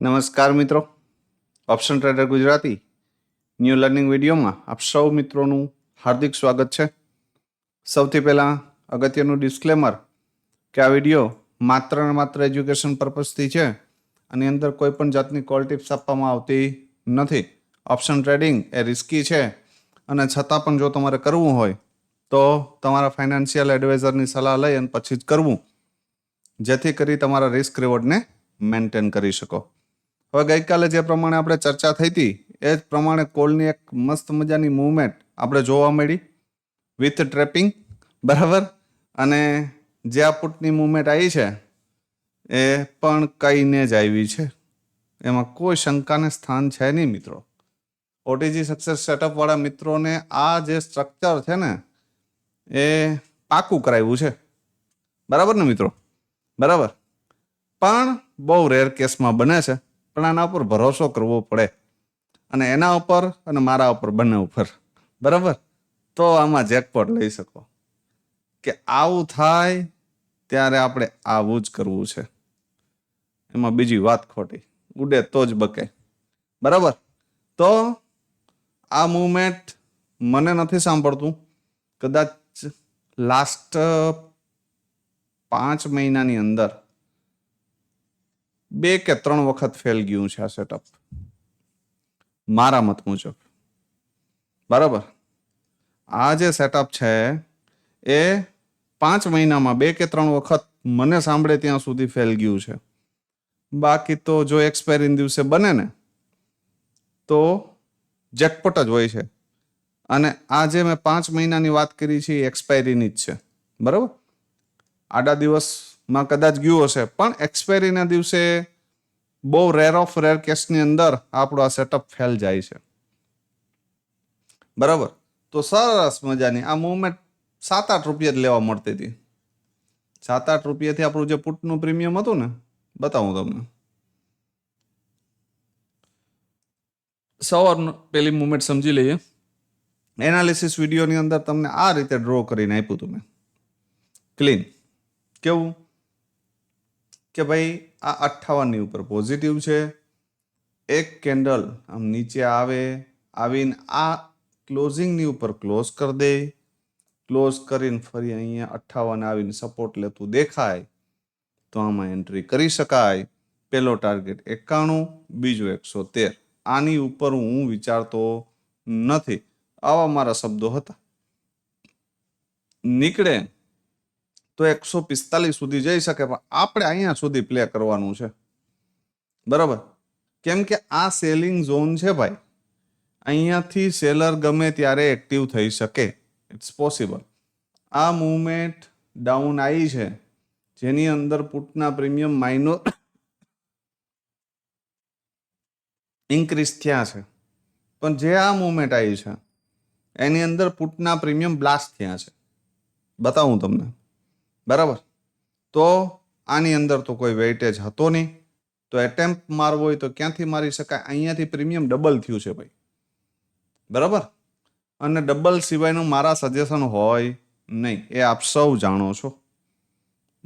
નમસ્કાર મિત્રો, option trader Gujarati new learning વિડીયોમાં આપ સૌ મિત્રોનું હાર્દિક સ્વાગત છે. સૌથી પહેલાં અગત્યનું ડિસ્ક્લેમર કે આ વિડીયો માત્ર ને માત્ર એજ્યુકેશન પર્પઝથી છે. આની અંદર કોઈ પણ જાતની કોલ ટિપ્સ આપવામાં આવતી નથી. ઓપ્શન ટ્રેડિંગ એ રિસ્કી છે અને છતાં પણ જો તમારે કરવું હોય તો તમારા ફાઇનાન્શિયલ એડવાઇઝરની સલાહ લઈ અને પછી જ કરવું, જેથી કરી તમારા રિસ્ક રિવોર્ડને મેન્ટેન કરી શકો. હવે ગઈકાલે જે પ્રમાણે આપણે ચર્ચા થઈ હતી એ જ પ્રમાણે કોલની એક મસ્ત મજાની મૂવમેન્ટ આપણે જોવા મળી વિથ ટ્રેપિંગ, બરાબર. અને જે આ પુટની મૂવમેન્ટ આવી છે એ પણ કઈને જ આવી છે, એમાં કોઈ શંકાને સ્થાન છે નહીં મિત્રો. ઓટીજી સક્સેસ સેટઅપ વાળા મિત્રોને આ જે સ્ટ્રક્ચર છે ને એ પાકું કરાવ્યું છે, બરાબર ને મિત્રો? બરાબર. પણ બહુ રેર કેસમાં બને છે, પણ આના ઉપર ભરોસો કરવો પડે, અને એના ઉપર અને મારા ઉપર બંને ઉપર, બરાબર. તો આમાં જેકપોટ લઈ શકો કે આવું થાય ત્યારે આપણે આવું જ કરવું છે. એમાં બીજી વાત ખોટી, ઉડે તો જ બકે, બરાબર. તો આ મૂવમેન્ટ મને નથી સાંભળતું, કદાચ લાસ્ટ 5 મહિનાની અંદર 2 કે 3 વખત ફેલ ગયું છે આ સેટઅપ, મારા મત મુજબ, બરાબર. આ જે સેટઅપ છે એ 5 મહિનામાં 2 કે 3 વખત મને સાંભળે ત્યાં સુધી ફેલ ગયું છે. બાકી તો જો એક્સપાયરી દિવસે બને ને તો જેકપોટ જ હોય છે. અને આ જે મેં 5 મહિનાની વાત કરી છે એ એક્સપાયરીની જ છે, બરાબર. આડા દિવસમાં કદાચ ગયું હશે, પણ એક્સપાયરીના દિવસે બહુ રેર ઓફ રેર કેસની અંદર આપણો આ સેટઅપ ફેલ જાય છે, બરાબર. તો સરસ મજાની આ મૂવમેન્ટ 7-8 રૂપિયા જ લેવા મળતી હતી. 7-8 રૂપિયાથી આપણું જે પુટનું પ્રીમિયમ હતું ને, બતાવું તમને. સવારનું પેલી મૂવમેન્ટ સમજી લઈએ. એનાલિસિસ વિડીયોની અંદર તમને આ રીતે ડ્રો કરીને આપ્યું હતું મેં, ક્લીન. કેવું કે ભાઈ આ 58ની ઉપર પોઝિટિવ છે, એક કેન્ડલ આમ નીચે આવે, આવીને આ ક્લોઝિંગની ઉપર ક્લોઝ કરી દે, ક્લોઝ કરીને ફરી અહીંયા 58 આવીને સપોર્ટ લેતું દેખાય તો આમાં એન્ટ્રી કરી શકાય. પેલો ટાર્ગેટ 91, બીજો 113. આની ઉપર હું વિચારતો નથી, આવા મારા શબ્દો હતા. નીકળે તો 145 સુધી જઈ શકે, પણ આપણે અહીંયા સુધી પ્લે કરવાનું છે, બરાબર. કેમ કે આ સેલિંગ ઝોન છે ભાઈ, અહીંયાથી સેલર ગમે ત્યારે એક્ટિવ થઈ શકે, ઇટ્સ પોસિબલ. આ મૂવમેન્ટ ડાઉન આવી છે જેની અંદર પુટના પ્રીમિયમ માઇનોર ઇન્ક્રીઝ થયા છે, પણ જે આ મૂવમેન્ટ આવી છે એની અંદર પુટના પ્રીમિયમ બ્લાસ્ટ થયા છે, બતાવું તમને, બરાબર. તો આની અંદર તો કોઈ વેઇટેજ હતો નહીં, તો એટેમ્પ્ટ મારવો હોય તો ક્યાંથી મારી શકાય? અહીંયાથી પ્રીમિયમ ડબલ થયું છે ભાઈ, બરાબર. અને ડબલ સિવાયનું મારા સજેશન હોય નહીં, એ આપ સૌ જાણો છો.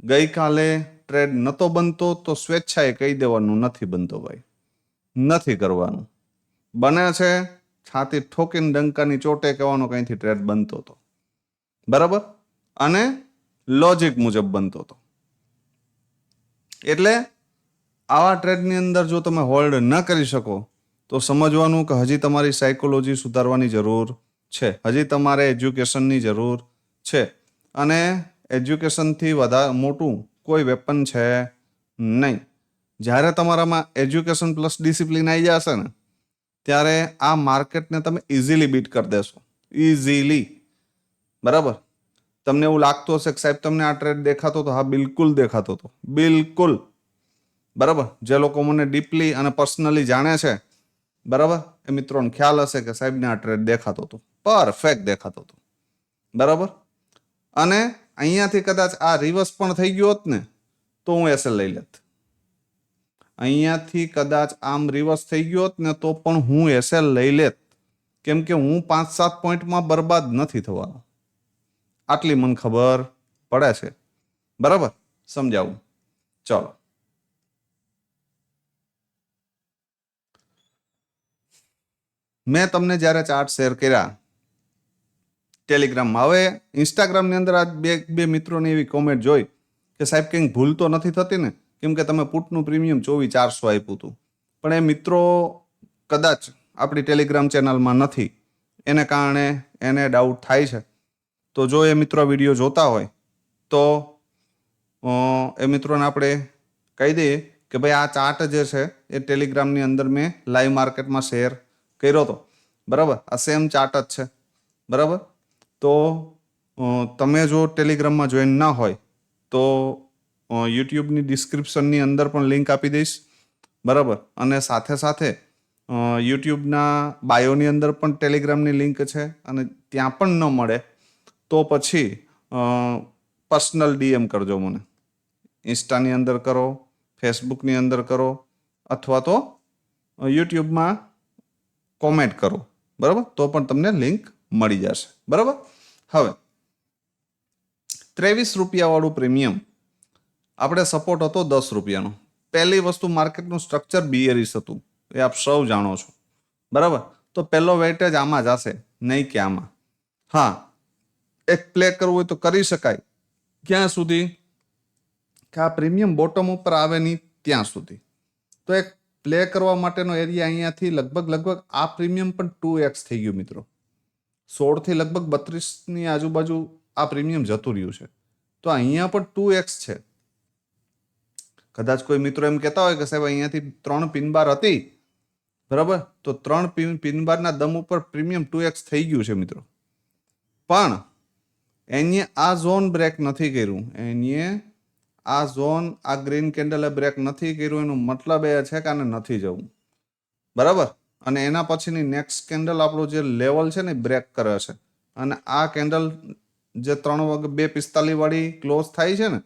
ગઈકાલે ટ્રેડ નતો બનતો તો સ્વેચ્છાએ કહી દેવાનું નથી બનતો ભાઈ, નથી કરવાનું. બને છે છાતી ઠોકીને ડંકાની ચોટે કહેવાનો કંઈથી ટ્રેડ બનતો હતો, બરાબર. અને લોજિક મુજબ બનતો હતો. એટલે આવા ટ્રેડની અંદર જો તમે હોલ્ડ ન કરી શકો તો સમજવાનું કે હજી તમારી સાયકોલોજી સુધારવાની જરૂર છે, હજી તમારે એજ્યુકેશનની જરૂર છે. અને એજ્યુકેશનથી વધારે મોટું કોઈ વેપન છે નહીં. જ્યારે તમારામાં એજ્યુકેશન પ્લસ ડિસિપ્લિન આવી જશે ને ત્યારે આ માર્કેટને તમે ઇઝીલી બીટ કરી દેશો, ઇઝીલી, બરાબર. તમને એવું લાગતું હશે કે સાહેબ તમને આ ટ્રેડ દેખાતો હતો? હા, બિલકુલ દેખાતો હતો, બિલકુલ, બરાબર. જે લોકો મને ડીપલી અને પર્સનલી જાણે છે, બરાબર, એ મિત્રોને ખ્યાલ હશે કે સાહેબને આ ટ્રેડ દેખાતો હતો, પરફેક્ટ દેખાતો હતો, બરાબર. અને અહીંયાથી કદાચ આ રિવર્સ પણ થઈ ગયો હોત ને તો હું એસએલ લઈ લેત. અહીંયાથી કદાચ આમ રિવર્સ થઈ ગયો હોત ને તો પણ હું એસએલ લઈ લેત, કેમ કે હું 5-7 પોઈન્ટમાં બરબાદ નથી થવાનો, આટલી મને ખબર પડે છે, બરાબર. સમજાવું, ચલો. મેં તમને જ્યારે ચાર્ટ શેર કર્યા ટેલિગ્રામમાં, હવે ઇન્સ્ટાગ્રામની અંદર આ બે મિત્રોની એવી કોમેન્ટ જોઈ કે સાહેબ કંઈક ભૂલ તો નથી થતી ને, કેમ કે તમે પુટનું પ્રીમિયમ 24,400 આપ્યું હતું. પણ એ મિત્રો કદાચ આપણી ટેલિગ્રામ ચેનલમાં નથી, એને કારણે એને ડાઉટ થાય છે. તો જો એ મિત્રો વિડીયો જોતા હોય તો એ મિત્રોને આપણે કહી દઈએ કે ભાઈ આ ચાર્ટ જે છે એ ટેલિગ્રામની અંદર મેં લાઈવ માર્કેટમાં શેર કર્યો હતો, બરાબર. આ સેમ ચાર્ટ જ છે, બરાબર. તો તમે જો ટેલિગ્રામમાં જોઈન ના હોય તો યુટ્યુબની ડિસ્ક્રિપ્શનની અંદર પણ લિંક આપી દઈશ, બરાબર. અને સાથે સાથે યુટ્યુબના બાયોની અંદર પણ ટેલિગ્રામની લિંક છે, અને ત્યાં પણ ન મળે તો પછી પર્સનલ ડીએમ કરજો મને. ઇન્સ્ટાની અંદર કરો, ફેસબુકની અંદર કરો, અથવા તો યુટ્યુબમાં કોમેન્ટ કરો, બરાબર. તો પણ તમને લિંક મળી જશે, બરાબર. હવે 23 રૂપિયાવાળું પ્રીમિયમ આપણે સપોર્ટ હતો 10 રૂપિયાનો. પહેલી વસ્તુ, માર્કેટનું સ્ટ્રક્ચર બિયરિશ હતું, એ આપ સૌ જાણો છો, બરાબર. તો પહેલો વેઇટેજ આમાં જ હશે, નહીં કે આમાં. હા, એક પ્લે કરવું હોય તો કરી શકાય, ક્યાં સુધી કે આ પ્રીમિયમ બોટમ ઉપર આવે નહીં ત્યાં સુધી. તો એક પ્લે કરવા માટેનો એરિયા અહીંયાથી લગભગ આ પ્રીમિયમ પણ 2x થઈ ગયું મિત્રો. 16 થી લગભગ 32ની આજુબાજુ આ પ્રીમિયમ જતું રહ્યું છે. તો અહીંયા પણ 2x છે. કદાચ કોઈ મિત્રો એમ કહેતા હોય કે સાહેબ અહીંયાથી 3 પિનબાર હતી, બરાબર, તો 3 પિનબારના દમ ઉપર પ્રીમિયમ 2x થઈ ગયું છે મિત્રો. પણ એને આ ઝોન બ્રેક નથી કર્યું, એને આ ઝોન, આ ગ્રીન કેન્ડલે બ્રેક નથી કર્યું. એનો મતલબ એ છે કે આને નથી જવું, બરાબર. અને એના પછીની નેક્સ્ટ કેન્ડલ આપણું જે લેવલ છે ને બ્રેક કરે છે, અને આ કેન્ડલ જે 2:45 વાળી ક્લોઝ થાય છે ને,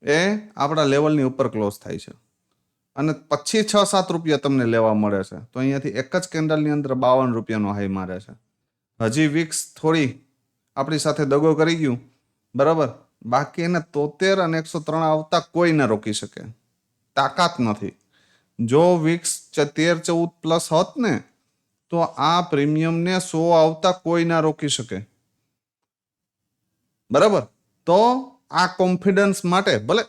એ આપણા લેવલની ઉપર ક્લોઝ થાય છે, અને પછી 6-7 રૂપિયા તમને લેવા મળે છે. તો અહીંયાથી એક જ કેન્ડલની અંદર 52 રૂપિયાનો હાઈ મારે છે. હજી વિક્સ થોડી આપણી સાથે દગો કરી ગયું, બરાબર. બાકી એને 73 અને 103 આવતા કોઈ ના રોકી શકે, તાકાત નથી. જો વિક્સ 13-14 પ્લસ હોત ને તો આ પ્રીમિયમને 100 આવતા કોઈ ના રોકી શકે, બરાબર. તો આ કોન્ફિડન્સ માટે ભલે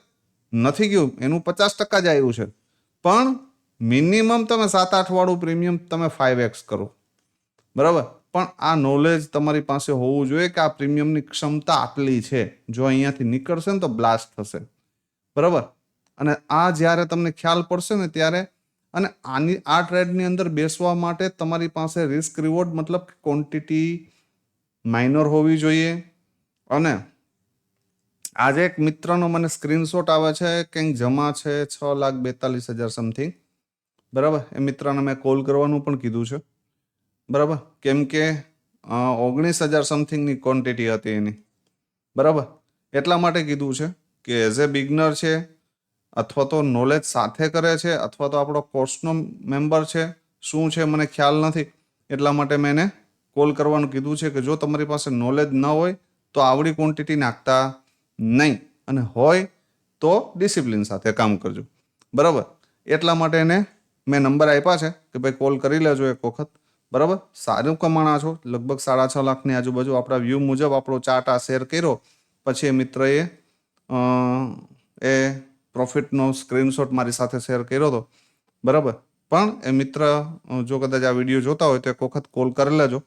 નથી ગયું, એનું 50% જ આવ્યું છે, પણ મિનિમમ તમે 7-8 વાળું પ્રીમિયમ તમે 5x કરો, બરાબર. પણ આ નોલેજ તમારી પાસે હોવું જોઈએ કે આ પ્રીમિયમની ક્ષમતા આટલી છે. જો અહીંયાથી નીકળશે ને તો બ્લાસ્ટ થશે, બરાબર. અને આ જ્યારે તમને ખ્યાલ પડશે ને ત્યારે, અને આ ટ્રેડની અંદર બેસવા માટે તમારી પાસે રિસ્ક રિવોર્ડ મતલબ ક્વોન્ટિટી માઇનર હોવી જોઈએ. અને આજે એક મિત્રનો મને સ્ક્રીનશોટ આવે છે, કંઈક જમા છે 6,42,000 સમથિંગ, બરાબર. એ મિત્રને મેં કોલ કરવાનું પણ કીધું છે, બરાબર, કેમ કે 19,000 સમથિંગની ક્વોન્ટિટી હતી એની, બરાબર. એટલા માટે કીધું છે કે એઝ એ બિગનર છે, અથવા તો નોલેજ સાથે કરે છે, અથવા તો આપણો કોર્સનો મેમ્બર છે, શું છે મને ખ્યાલ નથી. એટલા માટે મેં એને કોલ કરવાનું કીધું છે કે જો તમારી પાસે નોલેજ ન હોય તો આવડી ક્વોન્ટિટી નાખતા નહીં, અને હોય તો ડિસિપ્લિન સાથે કામ કરજો, બરાબર. એટલા માટે એને મેં નંબર આપ્યા છે કે ભાઈ કોલ કરી લેજો એક વખત, બરાબર. સારું કમાણા છો, લગભગ 6.5 લાખની આજુબાજુ આપણા વ્યૂ મુજબ આપણો ચાર્ટ આ શેર કર્યો. પછી એ મિત્રએ એ પ્રોફિટનો સ્ક્રીનશોટ મારી સાથે શેર કર્યો હતો, બરાબર. પણ એ મિત્ર જો કદાચ આ વિડીયો જોતા હોય તો એક વખત કોલ કરી લેજો,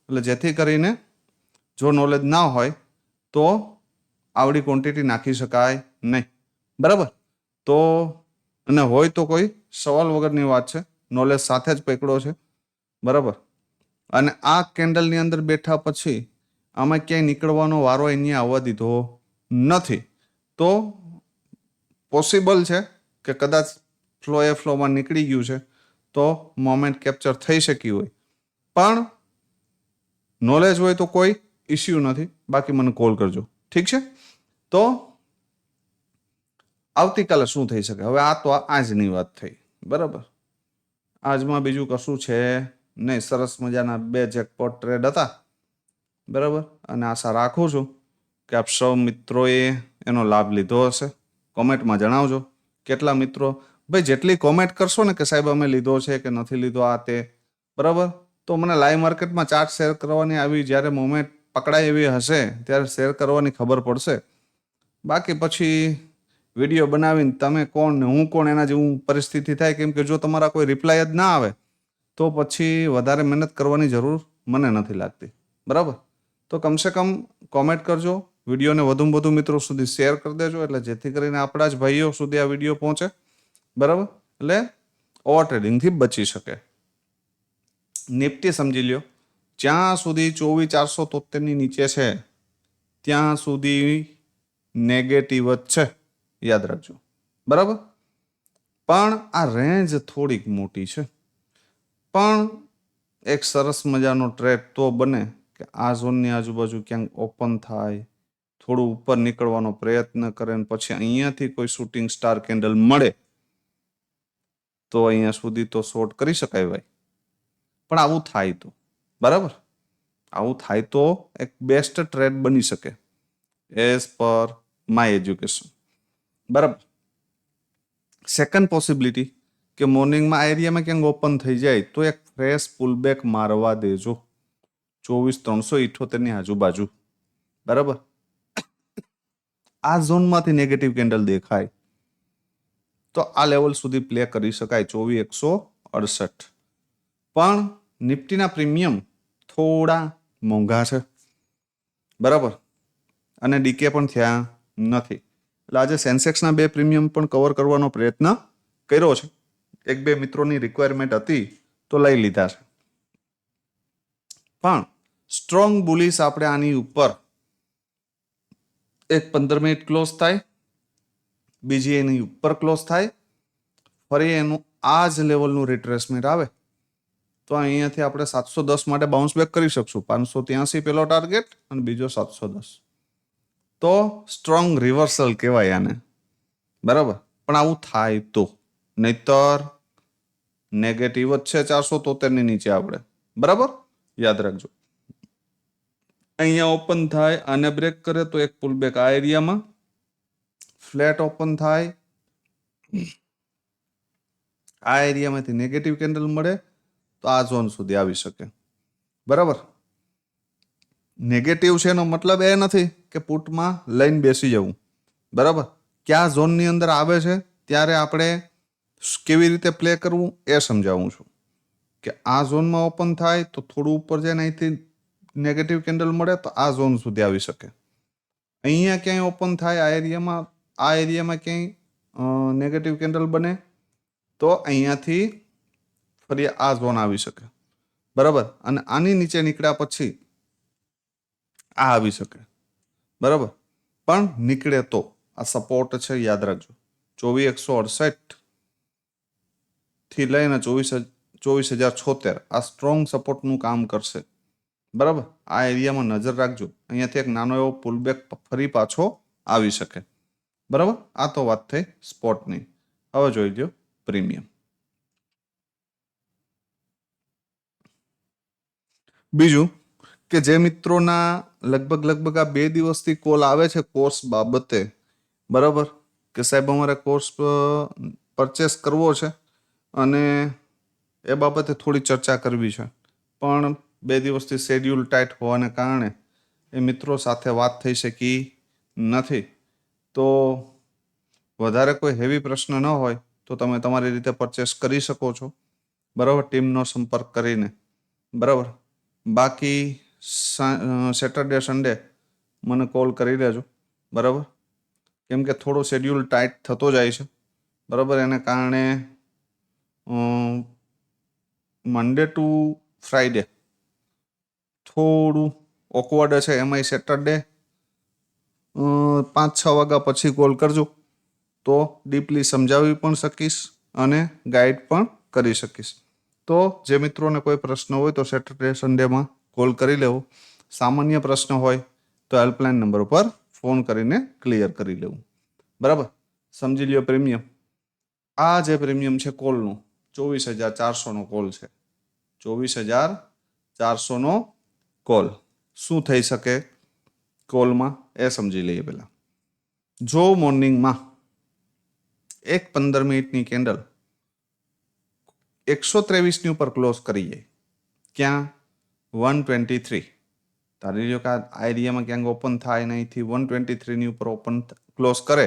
એટલે જેથી કરીને જો નોલેજ ના હોય તો આવડી ક્વોન્ટિટી નાખી શકાય નહીં, બરાબર. તો અને હોય તો કોઈ સવાલ વગરની વાત છે, નોલેજ સાથે જ પકડો છે, બરાબર. અને આ કેન્ડલની અંદર બેઠા પછી આમાં ક્યાંય નીકળવાનો વારો અહીંયા આવવા દીધો નથી. તો પોસિબલ છે કે કદાચ ફ્લોમાં નીકળી ગયું છે તો મોમેન્ટ કેપ્ચર થઈ શકી હોય, પણ નોલેજ હોય તો કોઈ ઇસ્યુ નથી. બાકી મને કોલ કરજો, ઠીક છે. તો આવતીકાલે શું થઈ શકે, હવે આ તો આજની વાત થઈ, બરાબર. આજમાં બીજું કશું છે નહીં. સરસ મજાના 2 જેકપોટ ટ્રેડ હતા, બરાબર. અને આશા રાખું છું કે આપ સૌ મિત્રોએ એનો લાભ લીધો હશે. કોમેન્ટમાં જણાવજો કેટલા મિત્રો. ભાઈ જેટલી કોમેન્ટ કરશો ને કે સાહેબ અમે લીધો છે કે નથી લીધો આ તે, બરાબર, તો મને લાઈવ માર્કેટમાં ચાર્ટ શેર કરવાની આવી જ્યારે મોમેન્ટ પકડાય એવી હશે ત્યારે શેર કરવાની ખબર પડશે. બાકી પછી વિડીયો બનાવીને તમે કોણ ને હું કોણ એના જેવું પરિસ્થિતિ થાય. કેમ કે જો તમારા કોઈ રિપ્લાય જ ના આવે તો પછી વધારે મહેનત કરવાની જરૂર મને નથી લાગતી. બરાબર? તો કમસે કમ કોમેન્ટ કરજો, વિડીયોને વધુમાં વધુ મિત્રો સુધી શેર કરી દેજો, એટલે જેથી કરીને આપણા જ ભાઈઓ સુધી આ વિડીયો પહોંચે. બરાબર? એટલે ઓવર ટ્રેડિંગથી બચી શકે. નિફ્ટી સમજી લ્યો, જ્યાં સુધી 24,473 નીચે છે ત્યાં સુધી નેગેટિવ જ છે, યાદ રાખજો. બરાબર? પણ આ રેન્જ થોડીક મોટી છે, પણ એક સરસ મજાનો ટ્રેડ તો બને કે આ ઝોનની આજુબાજુ ક્યાંક ઓપન થાય, થોડું ઉપર નીકળવાનો પ્રયત્ન કરે ને પછી અહીંયાથી કોઈ શૂટિંગ સ્ટાર કેન્ડલ મળે તો અહીંયા સુધી તો શોર્ટ કરી શકાય ભાઈ. પણ આવું થાય તો બરાબર, આવું થાય તો એક બેસ્ટ ટ્રેડ બની શકે એઝ પર માય એજ્યુકેશન. બરાબર? સેકન્ડ પોસિબિલિટી કે મોર્નિંગમાં આ એરિયામાં ક્યાંક ઓપન થઈ જાય તો એક ફ્રેશ પુલબેક મારવા દેજો 24,378 ની આજુબાજુ. બરાબર? આ ઝોનમાંથી નેગેટિવ કેન્ડલ દેખાય તો આ લેવલ સુધી પ્લે કરી શકાય 24,168. પણ નિફ્ટીના પ્રીમિયમ થોડા મોંઘા છે. બરાબર? અને ડીકે પણ થયા નથી. એટલે આજે સેન્સેક્સના 2 પ્રીમિયમ પણ કવર કરવાનો પ્રયત્ન કર્યો છે. 1-2 મિત્રોની રિક્વાયરમેન્ટ હતી તો લઈ લીધા છે. પણ સ્ટ્રોંગ બુલિશ આપણે આની ઉપર એક 15 મિનિટ ક્લોઝ થાય, બીજી એની ઉપર ક્લોઝ થાય, ફરી એનું આ જ લેવલનું રિટ્રેસમેન્ટ આવે તો અહીંયાથી આપણે 710 માટે બાઉન્સ બેક કરી શકશું. 583 પેલો ટાર્ગેટ અને બીજો 710. તો સ્ટ્રોંગ રિવર્સલ કહેવાય આને. બરાબર? પણ આવું થાય તો, નહીતર નેગેટિવ જ છે 473 ની નીચે આપણે. બરાબર? યાદ રાખજો. અહીંયા ઓપન થાય, આને બ્રેક કરે તો એક પુલબેક આ એરિયામાં, ફ્લેટ ઓપન થાય, આ એરિયામાંથી નેગેટિવ કેન્ડલ મળે તો આ ઝોન સુધી આવી શકે. બરાબર? નેગેટિવ છે એનો મતલબ એ નથી કે પુટમાં લઈને બેસી જવું. બરાબર? કયા ઝોનની અંદર આવે છે ત્યારે આપણે કેવી રીતે પ્લે કરવું એ સમજાવું છું. કે આ ઝોનમાં ઓપન થાય તો થોડું ઉપર જાય, અહીંથી નેગેટિવ કેન્ડલ મળે તો આ ઝોન સુધી આવી શકે. અહીંયા ક્યાંય ઓપન થાય આ એરિયામાં ક્યાંય નેગેટિવ કેન્ડલ બને તો અહીંયાથી ફરી આ ઝોન આવી શકે. બરાબર? અને આની નીચે નીકળ્યા પછી આ આવી શકે. બરાબર? પણ નીકળે તો આ સપોર્ટ છે, યાદ રાખજો. 24,168 થી લઈને 24,076 આ સ્ટ્રોંગ સપોર્ટનું કામ કરશે. બરાબર? આ એરિયામાં નજર રાખજો. અહીંયાથી એક નાનો એવો પુલબેક ફરી પાછો આવી શકે. બરાબર? આ તો વાત થઈ સ્પોટની. હવે જોઈ લો પ્રીમિયમ. બીજું કે જે મિત્રોના લગભગ આ 2 દિવસથી કોલ આવે છે કોર્સ બાબતે, બરાબર, કે સાહેબ અમારે કોર્સ પરચેસ કરવો છે અને એ બાબતે થોડી ચર્ચા કરવી છે, પણ 2 દિવસથી શેડ્યુલ ટાઈટ હોવાને કારણે એ મિત્રો સાથે વાત થઈ શકી નથી. તો વધારે કોઈ હેવી પ્રશ્ન ન હોય તો તમે તમારી રીતે પરચેસ કરી શકો છો. બરાબર? ટીમનો સંપર્ક કરીને. બરાબર? બાકી સેટરડે સન્ડે મને કોલ કરી લેજો. બરાબર? કેમ કે થોડો શેડ્યુલ ટાઈટ થતો જાય છે. બરાબર? એને કારણે મંડે ટુ ફ્રાઈડે થોડું ઓકવર્ડ છે. એમાંય સેટરડે 5-6 વાગ્યા પછી કોલ કરજો તો ડીપલી સમજાવી પણ શકીશ અને ગાઈડ પણ કરી શકીશ. તો જે મિત્રોને કોઈ પ્રશ્ન હોય તો સેટરડે સન્ડેમાં કોલ કરી લેવો. સામાન્ય પ્રશ્ન હોય તો હેલ્પલાઇન નંબર પર ફોન કરીને ક્લિયર કરી લેવું. બરાબર? સમજી લ્યો પ્રીમિયમ. આ જે પ્રીમિયમ છે કોલનું 24,400 કોલ છે. 24,400 કોલ. શું થઈ શકે કોલમાં એ સમજી લઈએ પહેલા. જો મોર્નિંગમાં એક 15 મિનિટની કેન્ડલ 123 ની ઉપર ક્લોઝ કરી જાય, ક્યાં 123 ધારી લો કે આ એરિયામાં ક્યાંક ઓપન થાય ને અહીંથી 123ની ઉપર ઓપન ક્લોઝ કરે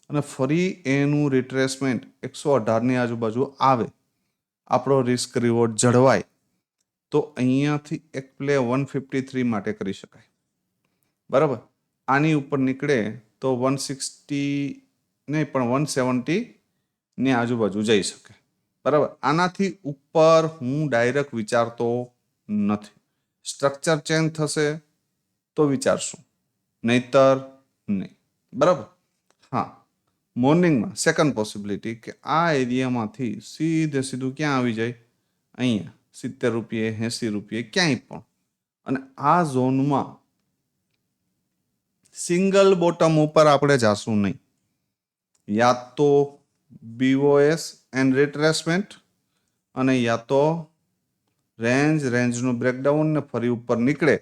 અને ફરી એનું રિટ્રેસમેન્ટ 118ની આજુબાજુ આવે, આપણો રિસ્ક રિવોર્ડ જળવાય, તો અહીંયાથી એક પ્લે 153 માટે કરી શકાય. બરાબર. આની ઉપર નીકળે તો 160 નહીં પણ 170ની આજુબાજુ જઈ શકે. બરાબર. આનાથી ઉપર હું ડાયરેક્ટ વિચારતો નથી. સ્ટ્રક્ચર ચેન્જ થશે તો વિચારશું, નહીતર નહીં. બરાબર. હા, મોર્નિંગમાં સેકન્ડ પોસિબિલિટી કે આ એરિયામાંથી સીધું ક્યાં આવી જાય, અહીંયા 70 રૂપિયે 80 રૂપિયે ક્યાંય પણ, અને આ ઝોનમાં સિંગલ બોટમ ઉપર આપણે જાશું નહીં. યા તો BOS એન્ડ રિટ્રેસમેન્ટ અને યા તો રેન્જનું બ્રેકડાઉન ને ફરી ઉપર નીકળે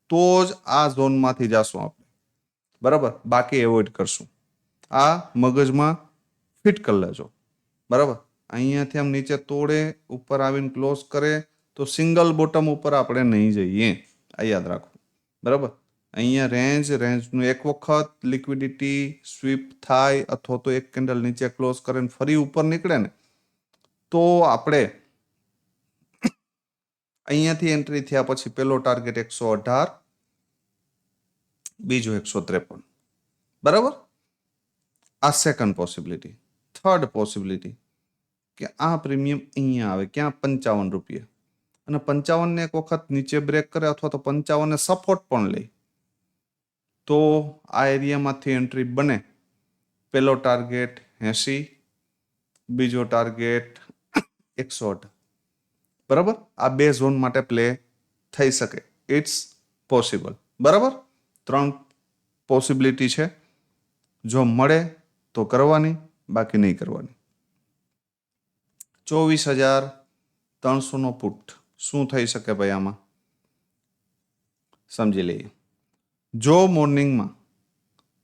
તો જ આ ઝોનમાંથી જાશું આપણે. બરાબર. બાકી એવોઇડ કરશું. આ મગજમાં ફિટ કરી લેજો. બરાબર. અહીંયાથી આમ નીચે તોડે, ઉપર આવીને ક્લોઝ કરે તો સિંગલ બોટમ ઉપર આપણે નહીં જઈએ. આ યાદ રાખવું. બરાબર. અહીંયા રેન્જનું એક વખત લિક્વિડિટી સ્વીપ થાય અથવા તો એક કેન્ડલ નીચે ક્લોઝ કરે ફરી ઉપર નીકળે ને તો આપણે અહીંયાથી એન્ટ્રી થયા પછી પેલો ટાર્ગેટ 118, બીજો 153. બરાબર. આ સેકન્ડ પોસિબિલિટી. થર્ડ પોસિબિલિટી કે આ પ્રીમિયમ અહીંયા આવે ક્યાં 55 રૂપિયા, અને 55ને એક વખત નીચે બ્રેક કરે અથવા તો 55ને સપોર્ટ પણ લે તો આ એરિયામાંથી એન્ટ્રી બને. પેલો ટાર્ગેટ 80, બીજો ટાર્ગેટ 118. બરાબર. આ બે ઝોન માટે પ્લે થઈ શકે. It's possible. બરાબર. 3 પોસિબિલિટી છે. જો મળે તો કરવાની, બાકી નહીં કરવાની. 24,300નો પુટ શું થઈ શકે ભાઈ આમાં સમજી લઈએ. જો મોર્નિંગમાં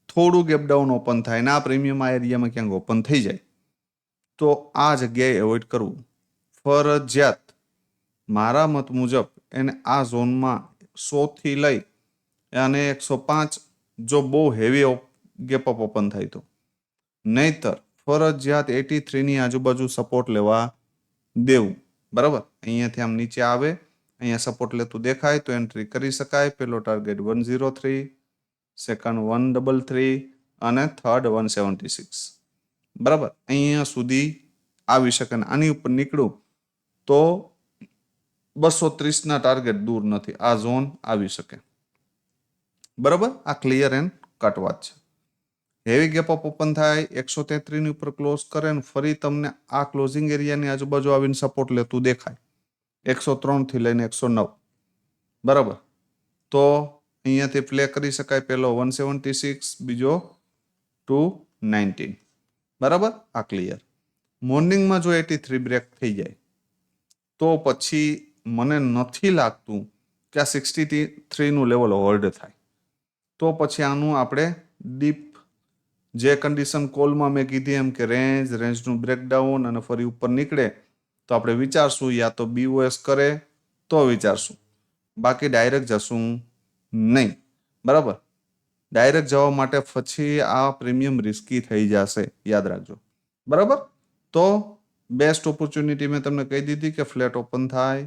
થોડું ગેપ ડાઉન ઓપન થાય ને આ પ્રીમિયમ આ એરિયામાં ક્યાંક ઓપન થઈ જાય તો આ જગ્યાએ એવોઇડ કરવું ફરજિયાત. મારા મત મુજબ એને આ ઝોનમાં 100થી લઈ અને 105 જો બહુ હેવી ગેપ અપ ઓપન થાય તો, નહીતર ફરજિયાત 83ની આજુબાજુ સપોર્ટ લેવા દેવું. બરાબર. અહીંયાથી આમ નીચે આવે, અહીંયા સપોર્ટ લેતું દેખાય તો એન્ટ્રી કરી શકાય. પેલો ટાર્ગેટ 103, સેકન્ડ 133 અને થર્ડ 176. બરાબર. અહીંયા સુધી આવી શકે. આની ઉપર નીકળું તો 230ના ટાર્ગેટ દૂર નથી, આ ઝોન આવી શકે. બરાબર. આ ક્લિયર એન્ડ કટ વાત છે. હેવી ગેપ અપ ઓપન થાય 133ની ઉપર ક્લોઝ કરે ને ફરી તમને આ ક્લોઝિંગ એરિયાની આજુબાજુ આવીને સપોર્ટ લેતું દેખાય 103થી લઈને 109. બરાબર. તો અહીંયાથી પ્લે કરી શકાય. પેલો 176, બીજો 219. બરાબર. આ ક્લિયર. મોર્નિંગમાં જો 83 બ્રેક થઈ જાય તો પછી મને નથી લાગતું કે આ 63નું લેવલ હોલ્ડ થાય. તો પછી આનું આપણે ડીપ જે કન્ડિશન કોલમાં મેં કીધી એમ કે રેન્જનું બ્રેકડાઉન અને ફરી ઉપર નીકળે તો આપણે વિચારશું, યા તો BOS કરે તો વિચારશું, બાકી ડાયરેક્ટ જશું નહીં. બરાબર. ડાયરેક્ટ જવા માટે પછી આ પ્રીમિયમ રિસ્કી થઈ જશે, યાદ રાખજો. બરાબર. તો બેસ્ટ ઓપોર્ચ્યુનિટી મેં તમને કહી દીધી કે ફ્લેટ ઓપન થાય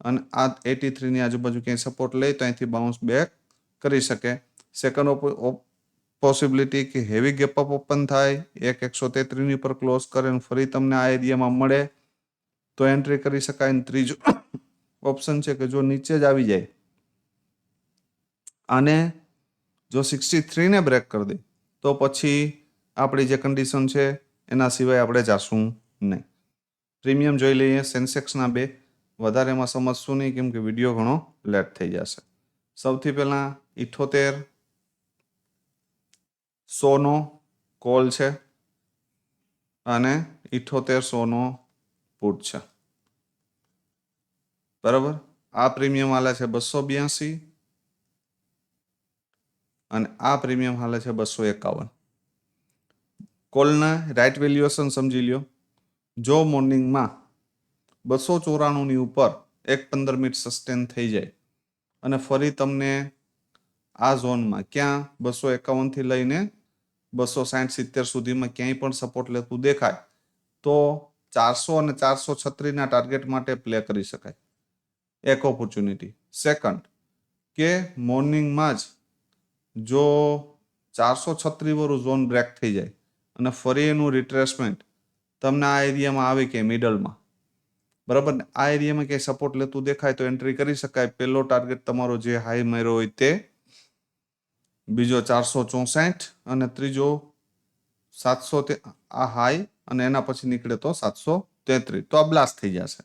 અને આ 83ની આજુબાજુ ક્યાંય સપોર્ટ લે તો અહીંથી બાઉન્સ બેક કરી શકે. સેકન્ડ પોસિબિલિટી કે હેવી ગેપ અપ ઓપન થાય 133ની પર ક્લોઝ કરે અને ફરી તમને આ એરિયામાં મળે તો એન્ટ્રી કરી શકાય. અને ત્રીજો ઓપ્શન છે કે જો નીચે જ આવી જાય અને જો 63ને બ્રેક કરી દે તો પછી આપણી જે કન્ડિશન છે એના સિવાય આપણે જાશું નહીં. પ્રીમિયમ જોઈ લઈએ. સેન્સેક્સના 2 વધારે એમાં સમજશું નહીં કેમ કે વિડીયો ઘણો લેટ થઈ જશે. સૌથી પહેલાં 78,100નો કોલ છે અને 78,100નો પુટ છે. બરાબર. આ પ્રીમિયમ હાલે છે 282 અને આ પ્રીમિયમ હાલે છે 251. કોલના રાઇટ વેલ્યુએશન સમજી લ્યો. જો મોર્નિંગમાં 294ની ઉપર એક 15 મિનિટ સસ્ટેન થઈ જાય અને ફરી તમને આ ઝોનમાં ક્યાં 251 થી લઈને 260-70 સુધીમાં ક્યાંય પણ સપોર્ટ લેતું દેખાય તો 400 અને 436 ટાર્ગેટ માટે પ્લે કરી શકાય, એક ઓપોર્ચ્યુનિટી. સેકન્ડ કે મોર્નિંગમાં જ જો 436 વાળું ઝોન બ્રેક થઈ જાય અને ફરી એનું રિટ્રેસમેન્ટ તમને આ એરિયામાં આવે કે મિડલમાં, બરાબર ને, આ એરિયામાં ક્યાંય સપોર્ટ લેતું દેખાય તો એન્ટ્રી કરી શકાય. પહેલો ટાર્ગેટ તમારો જે હાઈ માર્યો હોય તે, બીજો 464 અને ત્રીજો 700 આ હાઈ અને એના પછી નીકળે તો 733, તો આ બ્લાસ્ટ થઈ જશે,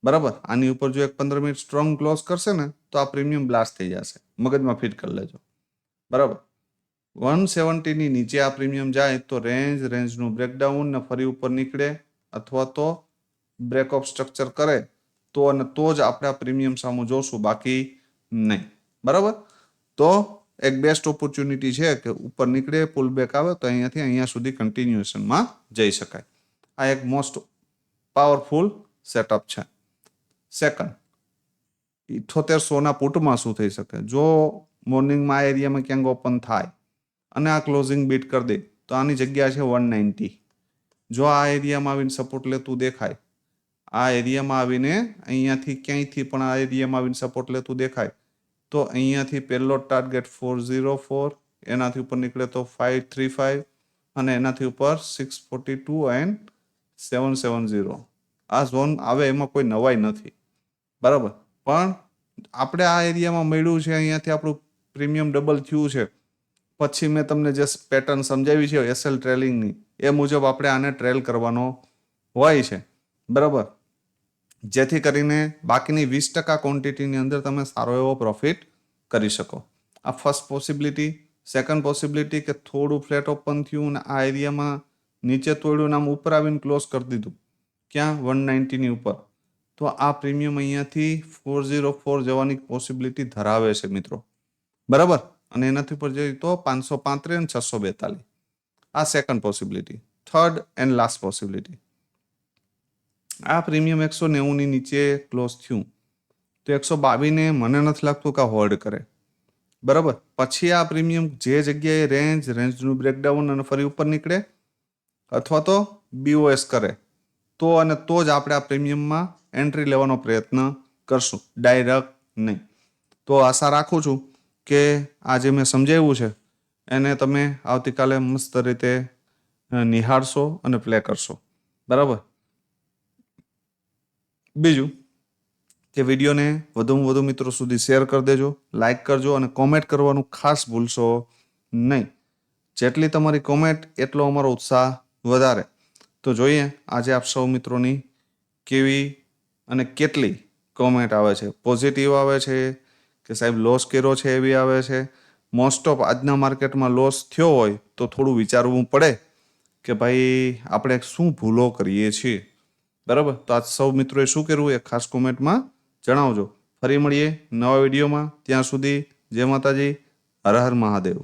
બરાબર. આની ઉપર જો એક 15 મિનિટ સ્ટ્રોંગ ક્લોઝ કરશે ને તો આ પ્રીમિયમ બ્લાસ્ટ થઈ જશે, મગજમાં ફિટ કરી લેજો, બરાબર. 170 ની નીચે આ પ્રીમિયમ જાય તો રેન્જનું બ્રેકડાઉન ને ફરી ઉપર નીકળે અથવા તો બ્રેક ઓફ સ્ટ્રક્ચર કરે તો અને તો જ આપણે આ પ્રીમિયમ સામું જોશું, બાકી નહીં, બરાબર. તો એક બેસ્ટ ઓપોર્ચ્યુનિટી છે કે ઉપર નીકળે, પુલ બેક આવે તો અહીંયાથી અહીંયા સુધી કન્ટિન્યુએશનમાં જઈ શકાય. આ એક મોસ્ટ પાવરફુલ સેટઅપ છે. સેકન્ડ, 7800 પુટમાં શું થઈ શકે? જો મોર્નિંગમાં આ એરિયામાં ક્યાંક ઓપન થાય અને આ ક્લોઝિંગ બીટ કરી દે તો આની જગ્યા છે 190. જો આ એરિયામાં આવીને સપોર્ટ લેતું દેખાય, આ એરિયામાં આવીને અહીંયાથી ક્યાંયથી પણ આ એરિયામાં આવીને સપોર્ટ લેતું દેખાય તો અહીંયાથી પહેલો ટાર્ગેટ 404, એનાથી ઉપર નીકળે તો 535 અને એનાથી ઉપર 642 એન્ડ 770. આ ઝોન આવે એમાં કોઈ નવાઈ નથી, બરાબર. પણ આપણે આ એરિયામાં મળ્યું છે, અહીંયાથી આપણું પ્રીમિયમ ડબલ થયું છે, પછી મેં તમને જે પેટર્ન સમજાવી છે એસએલ ટ્રેલિંગની, એ મુજબ આપણે આને ટ્રેલ કરવાનો હોય છે, બરાબર, જેથી કરીને બાકીની 20% ક્વોન્ટિટીની અંદર તમે સારો એવો પ્રોફિટ કરી શકો. આ ફર્સ્ટ પોસિબિલિટી. સેકન્ડ પોસિબિલિટી કે થોડું ફ્લેટ ઓપન થયું અને આ એરિયામાં નીચે તોડ્યું, આમ ઉપર આવીને ક્લોઝ કરી દીધું, ક્યાં 190 ની ઉપર, તો આ પ્રીમિયમ અહીંયાથી 404 જવાની પોસિબિલિટી ધરાવે છે મિત્રો, બરાબર. અને એનાથી ઉપર જઈએ તો 535 અને 642. આ second possibility. Third and last possibility, આ પ્રીમિયમ 190 ની નીચે ક્લોઝ થયું તો 122 ને મને નથી લાગતું કે હોલ્ડ કરે, બરાબર. પછી આ પ્રીમિયમ જે જગ્યાએ રેન્જનું બ્રેકડાઉન અને ફરી ઉપર નીકળે અથવા તો બીઓએસ કરે તો અને તો જ આપણે આ પ્રીમિયમમાં એન્ટ્રી લેવાનો પ્રયત્ન કરશું, ડાયરેક્ટ નહીં. તો આશા રાખું છું કે આ જે મેં સમજાવ્યું છે એને તમે આવતીકાલે મસ્ત રીતે નિહાળશો અને પ્લે કરશો, બરાબર. બીજું કે વિડીયોને વધુમાં વધુ મિત્રો સુધી શેર કરી દેજો, લાઈક કરજો અને કોમેન્ટ કરવાનું ખાસ ભૂલશો નહીં. જેટલી તમારી કોમેન્ટ એટલો અમારો ઉત્સાહ વધારે. તો જોઈએ આજે આપ સૌ મિત્રોની કેવી અને કેટલી કોમેન્ટ આવે છે. પોઝિટિવ આવે છે કે સાહેબ લોસ કર્યો છે એવી આવે છે. મોસ્ટ ઓફ આજના માર્કેટમાં લોસ થયો હોય તો થોડું વિચારવું પડે કે ભાઈ આપણે શું ભૂલો કરીએ છીએ, બરાબર. તો આજ સૌ મિત્રોએ શું કરવું એ ખાસ કોમેન્ટમાં જણાવજો. ફરી મળીએ નવા વિડીયોમાં. ત્યાં સુધી જય માતાજી, હર હર મહાદેવ.